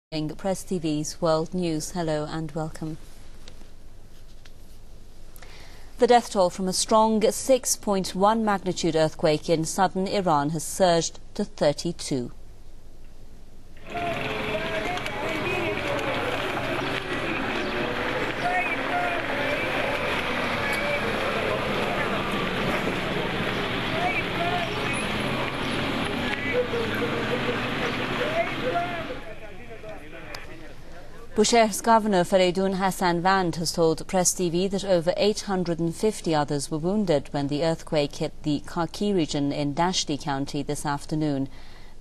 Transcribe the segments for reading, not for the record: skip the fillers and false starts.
Press TV's World News. Hello and welcome. The death toll from a strong 6.1 magnitude earthquake in southern Iran has surged to 32. Bushehr's governor Feridun Hassan Vand has told Press TV that over 850 others were wounded when the earthquake hit the Khaki region in Dashti County this afternoon.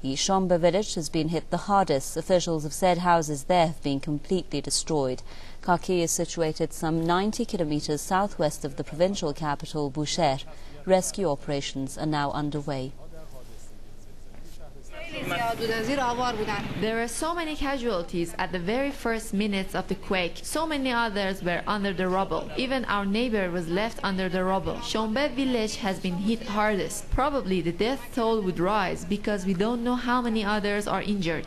The xwb village has been hit the hardest. Officials have said houses there have been completely destroyed. Khaki is situated some 90 kilometers southwest of the provincial capital Bushehr. Rescue operations are now underway. There were so many casualties at the very first minutes of the quake. So many others were under the rubble. Even our neighbor was left under the rubble. xwb village has been hit hardest. Probably the death toll would rise because we don't know how many others are injured.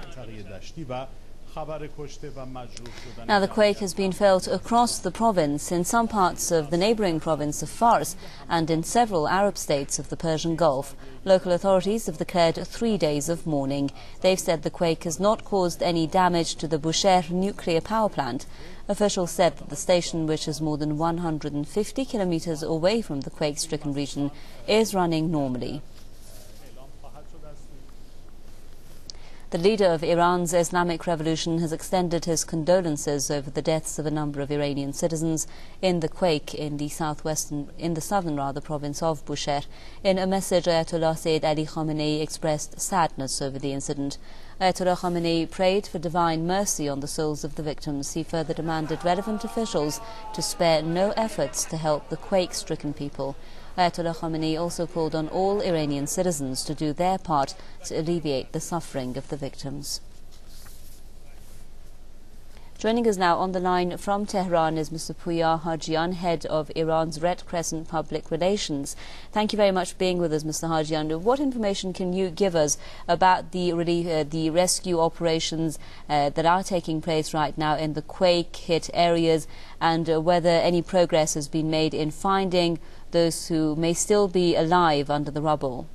Now, the quake has been felt across the province, in some parts of the neighbouring province of Fars and in several Arab states of the Persian Gulf. Local authorities have declared 3 days of mourning. They've said the quake has not caused any damage to the Bushehr nuclear power plant. Officials said that the station, which is more than 150 kilometres away from the quake-stricken region, is running normally. The leader of Iran's Islamic Revolution has extended his condolences over the deaths of a number of Iranian citizens in the quake in the southern province of Bushehr. In a message, Ayatollah Sayyid Ali Khamenei expressed sadness over the incident. Ayatollah Khamenei prayed for divine mercy on the souls of the victims. He further demanded relevant officials to spare no efforts to help the quake-stricken people. Ayatollah Khamenei also called on all Iranian citizens to do their part to alleviate the suffering of the victims. Joining us now on the line from Tehran is Mr. Pooya Hajian, head of Iran's Red Crescent Public Relations. Thank you very much for being with us, Mr. Hajian. What information can you give us about the rescue operations that are taking place right now in the quake-hit areas, and whether any progress has been made in finding those who may still be alive under the rubble?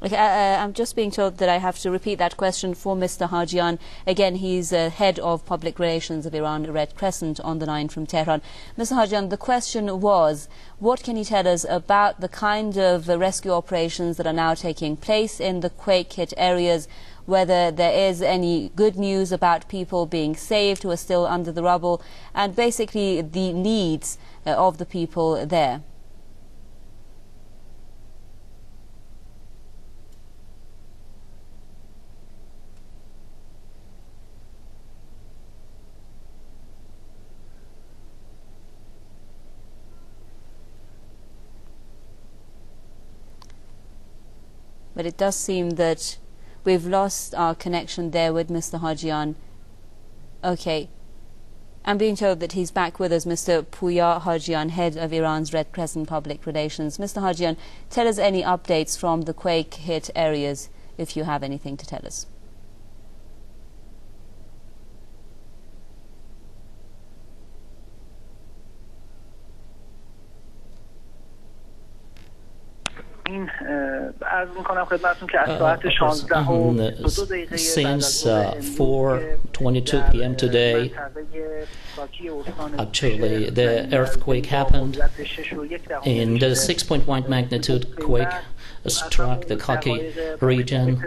I'm just being told that I have to repeat that question for Mr. Hajian. Again, he's head of public relations of Iran Red Crescent on the line from Tehran. Mr. Hajian, the question was, what can you tell us about the kind of rescue operations that are now taking place in the quake-hit areas, whether there is any good news about people being saved who are still under the rubble, and basically the needs of the people there? But it does seem that we've lost our connection there with Mr. Hajian. Okay. I'm being told that he's back with us, Mr. Pooya Hajian, head of Iran's Red Crescent Public Relations. Mr. Hajian, tell us any updates from the quake-hit areas, if you have anything to tell us. Since 4:22 p.m. today, actually the earthquake happened, and the 6.1 magnitude quake struck the Khaki region,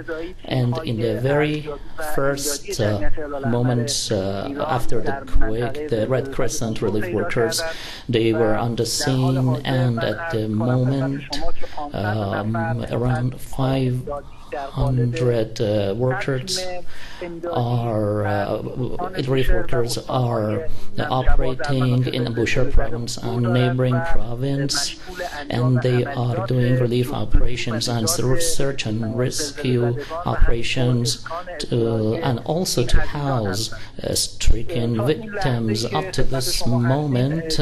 and in the very first moments after the quake, the Red Crescent relief workers, they were on the scene, and at the moment around 5 workers relief workers are operating in Bushehr province and neighboring province, and they are doing relief operations and search and rescue operations and also to house stricken victims. Up to this moment,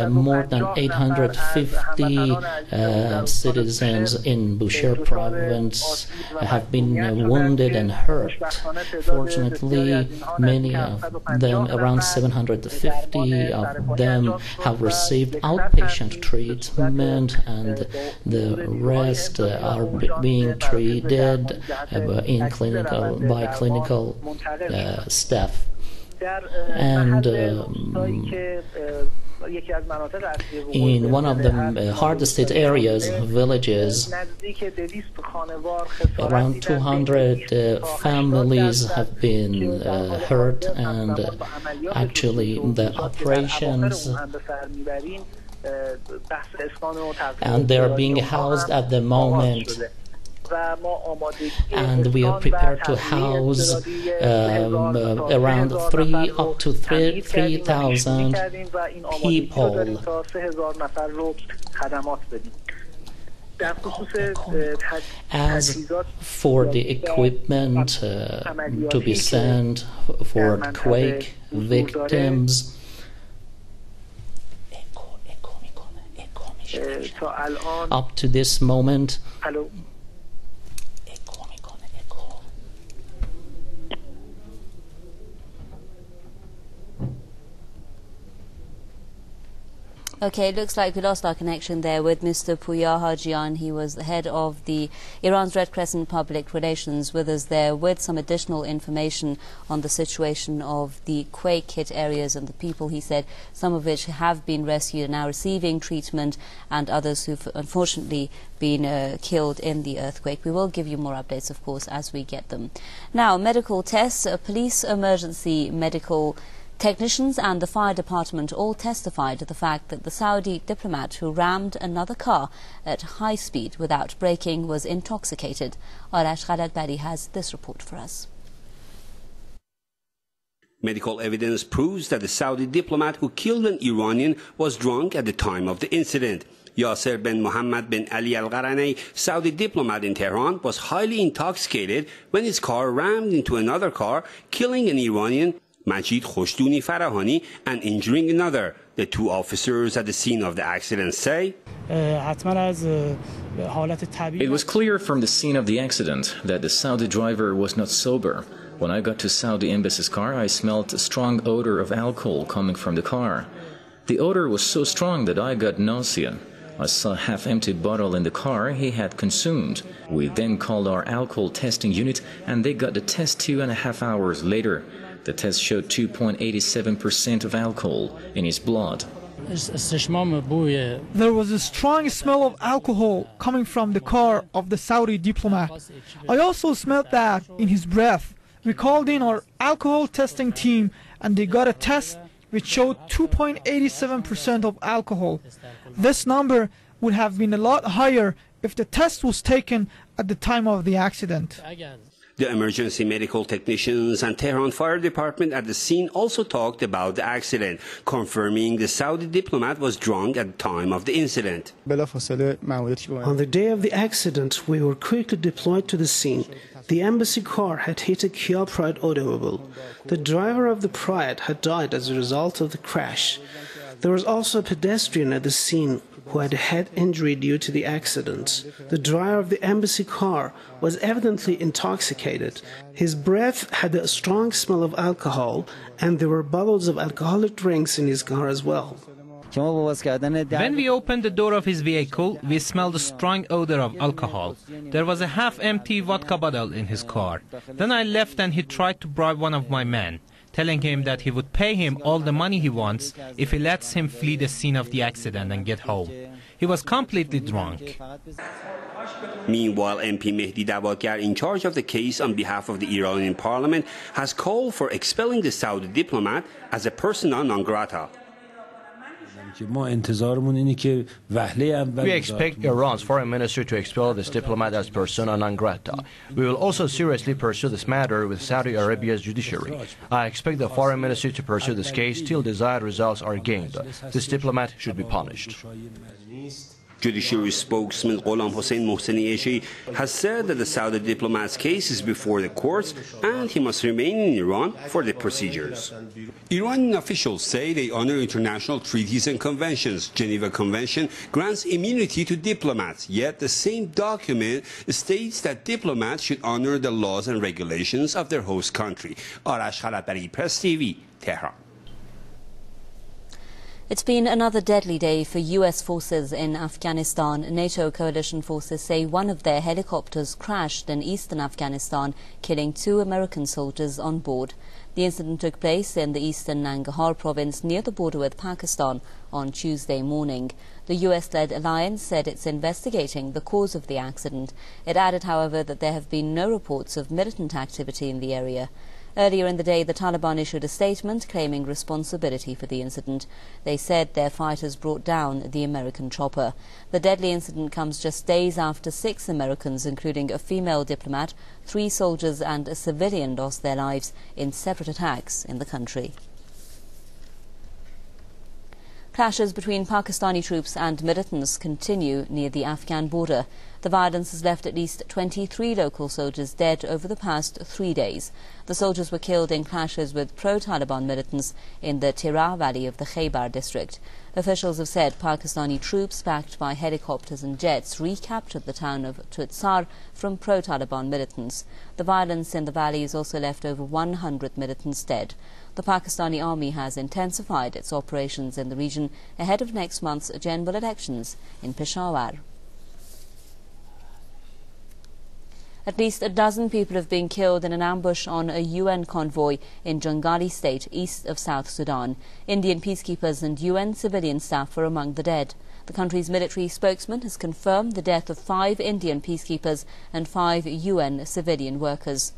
more than 850 citizens in Bushehr province have been wounded and hurt. Fortunately, many of them, around 750 of them, have received outpatient treatment, and the rest are being treated by clinical staff. And in one of the hardest hit areas, villages, around 200 families have been hurt, and actually the operations, and they are being housed at the moment. And we are prepared to house around 3,000 up to 3,000 people. As for the equipment to be sent for quake victims, up to this moment, Okay, it looks like we lost our connection there with Mr. Pooya Hajian. He was the head of the Iran's Red Crescent Public Relations, with us there with some additional information on the situation of the quake-hit areas and the people, he said, some of which have been rescued and now receiving treatment, and others who've unfortunately been killed in the earthquake. We will give you more updates, of course, as we get them. Now, medical tests, police emergency medical technicians and the fire department all testified to the fact that the Saudi diplomat who rammed another car at high speed without braking was intoxicated. Arash Khaladbari has this report for us. Medical evidence proves that the Saudi diplomat who killed an Iranian was drunk at the time of the incident. Yasser bin Mohammed bin Ali al-Qaranay, Saudi diplomat in Tehran, was highly intoxicated when his car rammed into another car, killing an Iranian, Majid Khoshduni Farahani, and injuring another. The two officers at the scene of the accident say, it was clear from the scene of the accident that the Saudi driver was not sober. When I got to Saudi embassy's car, I smelled a strong odor of alcohol coming from the car. The odor was so strong that I got nausea. I saw a half-empty bottle in the car he had consumed. We then called our alcohol testing unit, and they got the test 2.5 hours later. The test showed 2.87% of alcohol in his blood. There was a strong smell of alcohol coming from the car of the Saudi diplomat. I also smelled that in his breath. We called in our alcohol testing team, and they got a test which showed 2.87% of alcohol. This number would have been a lot higher if the test was taken at the time of the accident. The emergency medical technicians and Tehran Fire Department at the scene also talked about the accident, confirming the Saudi diplomat was drunk at the time of the incident. On the day of the accident, we were quickly deployed to the scene. The embassy car had hit a Kia Pride automobile. The driver of the Pride had died as a result of the crash. There was also a pedestrian at the scene who had a head injury due to the accident. The driver of the embassy car was evidently intoxicated. His breath had a strong smell of alcohol, and there were bubbles of alcoholic drinks in his car as well. When we opened the door of his vehicle, we smelled a strong odor of alcohol. There was a half-empty vodka bottle in his car. Then I left, and he tried to bribe one of my men, telling him that he would pay him all the money he wants if he lets him flee the scene of the accident and get home. He was completely drunk. Meanwhile, MP Mehdi Dawakar, in charge of the case on behalf of the Iranian parliament, has called for expelling the Saudi diplomat as a persona non grata. We expect Iran's foreign minister to expel this diplomat as persona non grata. We will also seriously pursue this matter with Saudi Arabia's judiciary. I expect the foreign ministry to pursue this case till desired results are gained. This diplomat should be punished. Judiciary spokesman Ghulam Hossein Mohseni Eishi has said that the Saudi diplomat's case is before the courts and he must remain in Iran for the procedures. Iranian officials say they honor international treaties and conventions. Geneva Convention grants immunity to diplomats, yet the same document states that diplomats should honor the laws and regulations of their host country. Arash Khalatbari, Press TV, Tehran. It's been another deadly day for U.S. forces in Afghanistan. NATO coalition forces say one of their helicopters crashed in eastern Afghanistan, killing 2 American soldiers on board. The incident took place in the eastern Nangarhar province near the border with Pakistan on Tuesday morning. The U.S.-led alliance said it's investigating the cause of the accident. It added, however, that there have been no reports of militant activity in the area. Earlier in the day, the Taliban issued a statement claiming responsibility for the incident. They said their fighters brought down the American chopper. The deadly incident comes just days after 6 Americans, including a female diplomat, 3 soldiers and a civilian, lost their lives in separate attacks in the country. Clashes between Pakistani troops and militants continue near the Afghan border. The violence has left at least 23 local soldiers dead over the past 3 days. The soldiers were killed in clashes with pro-Taliban militants in the Tirah Valley of the Khaybar district. Officials have said Pakistani troops backed by helicopters and jets recaptured the town of Tutsar from pro-Taliban militants. The violence in the valley has also left over 100 militants dead. The Pakistani army has intensified its operations in the region ahead of next month's general elections in Peshawar. At least a dozen people have been killed in an ambush on a UN convoy in Jangali state east of South Sudan. Indian peacekeepers and UN civilian staff were among the dead. The country's military spokesman has confirmed the death of 5 Indian peacekeepers and 5 UN civilian workers.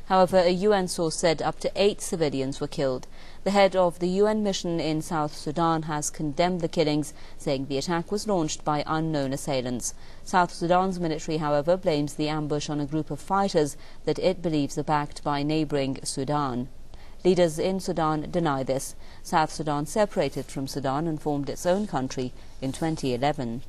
However, a UN source said up to 8 civilians were killed. The head of the UN mission in South Sudan has condemned the killings, saying the attack was launched by unknown assailants. South Sudan's military, however, blames the ambush on a group of fighters that it believes are backed by neighbouring Sudan. Leaders in Sudan deny this. South Sudan separated from Sudan and formed its own country in 2011.